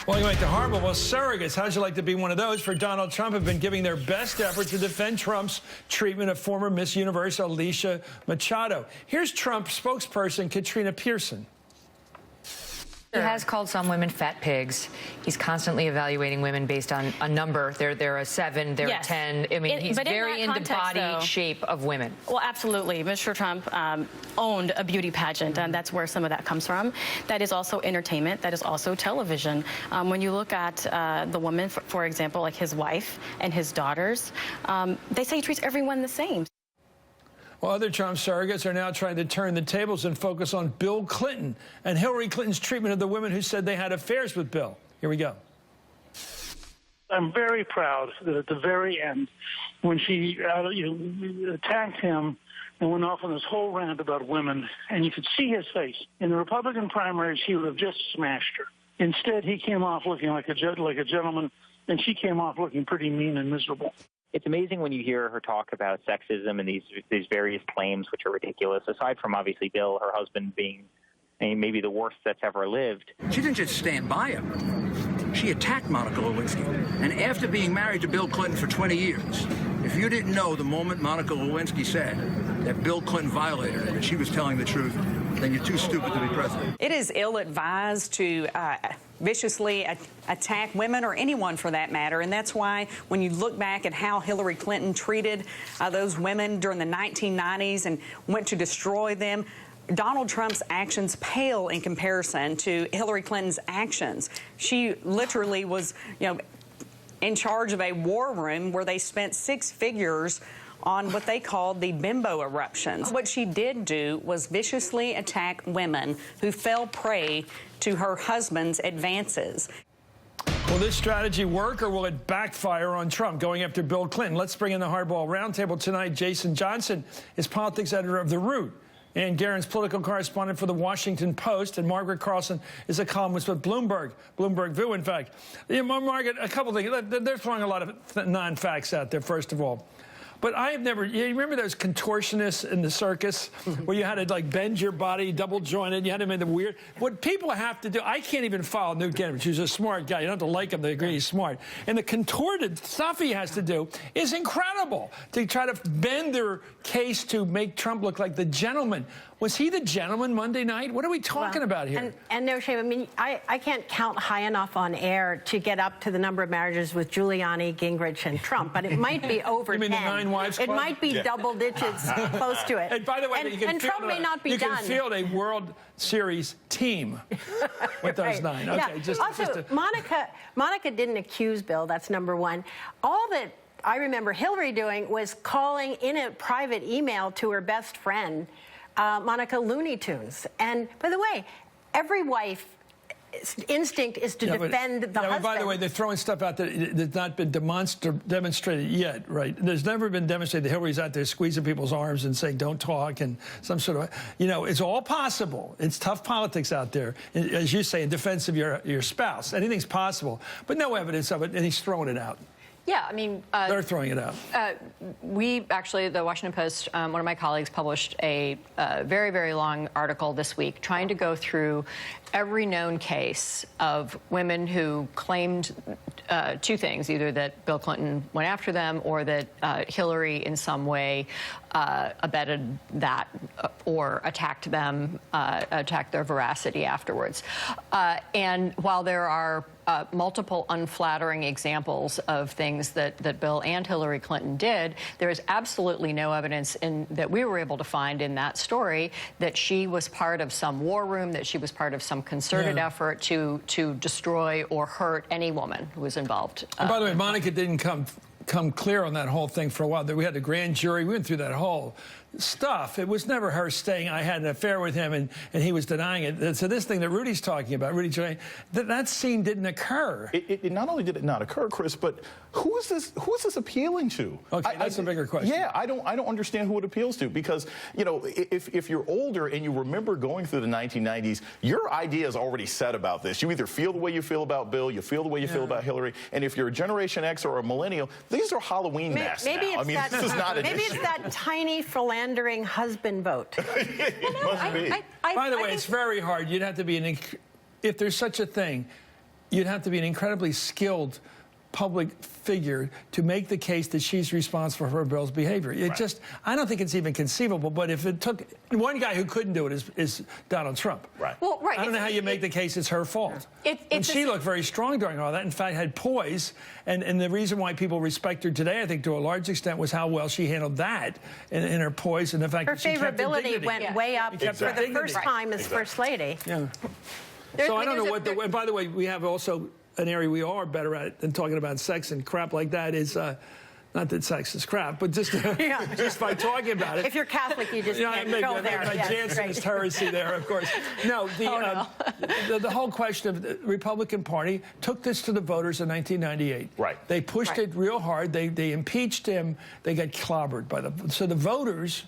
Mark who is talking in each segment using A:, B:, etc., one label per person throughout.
A: Welcome back to Horrible. Well, surrogates, how'd you like to be one of those? For Donald Trump have been giving their best effort to defend Trump's treatment of former Miss Universe Alicia Machado. Here's Trump spokesperson Katrina Pearson.
B: He has called some women fat pigs. He's constantly evaluating women based on a number. They're a 7, they're a 10. I mean, he's very in the body shape of women.
C: Well, absolutely. Mr. Trump owned a beauty pageant, and that's where some of that comes from. That is also entertainment. That is also television. When you look at the woman, for example, like his wife and his daughters, they say he treats everyone the same.
A: Well, other Trump surrogates are now trying to turn the tables and focus on Bill Clinton and Hillary Clinton's treatment of the women who said they had affairs with Bill. Here we go.
D: I'm very proud that at the very end, when she attacked him and went off on this whole rant about women, and you could see his face. In the Republican primaries, he would have just smashed her. Instead, he came off looking like a gentleman, and she came off looking pretty mean and miserable.
E: It's amazing when you hear her talk about sexism and these various claims, which are ridiculous, aside from obviously Bill, her husband, being maybe the worst that's ever lived.
F: She didn't just stand by him. She attacked Monica Lewinsky. And after being married to Bill Clinton for 20 years, if you didn't know the moment Monica Lewinsky said that Bill Clinton violated her, that she was telling the truth, then you're too stupid to be president.
G: It is ill-advised to viciously attack women or anyone for that matter, and that's why when you look back at how Hillary Clinton treated those women during the 1990s and went to destroy them, Donald Trump's actions pale in comparison to Hillary Clinton's actions. She literally was, in charge of a war room where they spent 6 figures on what they called the bimbo eruptions. What she did do was viciously attack women who fell prey to her husband's advances.
A: Will this strategy work, or will it backfire on Trump going after Bill Clinton? Let's bring in the Hardball Roundtable tonight. Jason Johnson is politics editor of The Root, and Garen's political correspondent for The Washington Post, and Margaret Carlson is a columnist with Bloomberg View, in fact. Margaret, a couple things. They're throwing a lot of non-facts out there, first of all. But I have never, you remember those contortionists in the circus where you had to like bend your body, double jointed, you had to make the weird, what people have to do, I can't even follow Newt Gingrich, who's a smart guy, you don't have to like him to agree he's smart. And the contorted stuff he has to do is incredible to try to bend their case to make Trump look like the gentleman. Was he the gentleman Monday night? What are we talking about here?
H: And no shame. I mean, I can't count high enough on air to get up to the number of marriages with Giuliani, Gingrich, and Trump, but it might be over 10.
A: You mean the 9 wives club?
H: It might be double digits close to it.
A: And by the way,
H: and Trump may not be done.
A: You can field a World Series team with those 9. Okay,
H: yeah. Also, Monica didn't accuse Bill. That's number one. All that I remember Hillary doing was calling in a private email to her best friend, Monica Looney Tunes. And by the way, every wife's instinct is to defend the husband.
A: By the way, they're throwing stuff out there that's not been demonstrated yet, right? There's never been demonstrated that Hillary's out there squeezing people's arms and saying, don't talk, and some sort of, it's all possible. It's tough politics out there, as you say, in defense of your spouse. Anything's possible, but no evidence of it, and he's throwing it out.
B: Yeah, I mean...
A: they're throwing it out.
B: We actually, the Washington Post, one of my colleagues published a very, very long article this week trying to go through every known case of women who claimed 2 things, either that Bill Clinton went after them or that Hillary in some way abetted that or attacked them, attacked their veracity afterwards. And while there are multiple unflattering examples of things that Bill and Hillary Clinton did, there is absolutely no evidence that we were able to find in that story that she was part of some war room, that she was part of some concerted effort to destroy or hurt any woman who was involved.
A: And by the way, Monica didn't come clear on that whole thing for a while. We had a grand jury. We went through that whole stuff. It was never her saying I had an affair with him and he was denying it. So this thing that Rudy's talking about, Rudy Giuliani, that scene didn't occur.
I: It not only did it not occur, Chris, but who is this appealing to?
A: Okay, that's a bigger question.
I: Yeah, I don't understand who it appeals to, because if you're older and you remember going through the 1990s, your idea is already set about this. You either feel the way you feel about Bill, you feel the way you feel about Hillary, and if you're a Generation X or a millennial, these are Halloween masks now. I mean, this is not an issue.
H: Maybe it's that tiny philandering husband vote.
I: It must be.
A: By the way, it's very hard. You'd have to be if there's such a thing, you'd have to be an incredibly skilled public figure to make the case that she's responsible for Bill's behavior. It just, I don't think it's even conceivable, but if it took, one guy who couldn't do it is Donald Trump.
I: Right.
B: Well, right.
A: I don't know how you make the case it's her fault. And she looked very strong during all that. In fact, had poise. And the reason why people respect her today, I think, to a large extent, was how well she handled that in her poise and the fact that she kept her dignity.
H: Her favorability went way up for the first time as First Lady.
A: Yeah. So I don't know what and by the way, we have also an area we are better at than talking about sex and crap like that is, not that sex is crap, but just, just by talking about it.
H: If you're Catholic, you just can't go there.
A: My Jansenist heresy there, of course. No, the whole question of the Republican Party took this to the voters in 1998.
I: Right.
A: They pushed it real hard. They impeached him. They got clobbered by so the voters,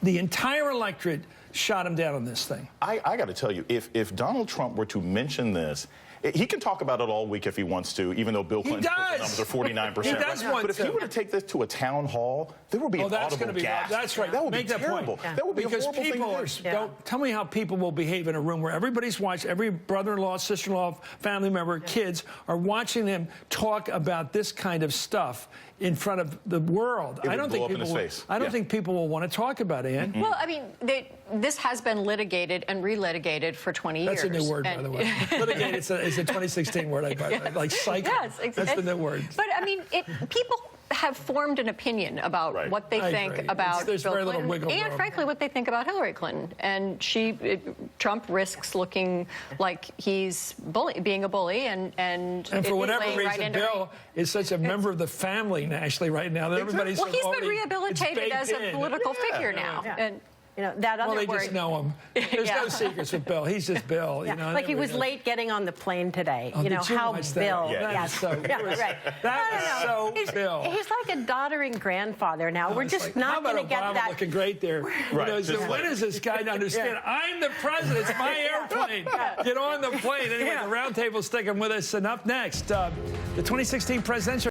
A: the entire electorate, shot him down on this thing.
I: I got to tell you, if Donald Trump were to mention this, he can talk about it all week if he wants to, even though Bill Clinton's numbers are 49%.
A: He does want
I: but if he were to take this to a town hall, there would be an audible gasp.
A: That's right.
I: That would
A: Make
I: be terrible.
A: That point.
I: That would be
A: because
I: a horrible
A: people
I: thing to
A: don't tell me how people will behave in a room where everybody's watching, every brother-in-law, sister-in-law, family member, kids are watching them talk about this kind of stuff in front of the world.
I: I don't
A: think people will want to talk about it, Ann.
B: Well, I mean, this has been litigated and re-litigated for 20 years.
A: That's a new word, by the way. Litigated is a 2016 word, like cycle.
B: Yes, exactly.
A: That's the new word.
B: But, I mean, people have formed an opinion about what they think about
A: There's
B: Bill
A: very little
B: Clinton
A: wiggle
B: and,
A: room.
B: frankly, what they think about Hillary Clinton. And Trump risks looking like he's being a bully and
A: for whatever
B: playing
A: reason,
B: right into
A: Bill is such a member of the family nationally right now that everybody's
B: well, he's been
A: already,
B: rehabilitated as a political figure now. And,
H: you know, that other
A: well, they
H: word.
A: just know him. There's no secrets with Bill. He's just Bill. You know,
H: like he was late getting on the plane today.
A: Oh,
H: you know
A: did you
H: how
A: watch
H: Bill.
A: that? Yeah,
H: Yes.
A: so,
H: right.
A: That was so Bill.
H: He's like a doddering grandfather now. We're just not going to get
A: Obama
H: that.
A: looking great there.
I: Right,
A: You know, when is this guy to understand? I'm the president. It's my airplane. Get on the plane. Anyway, the round table's sticking with us. And up next, the 2016 presidential.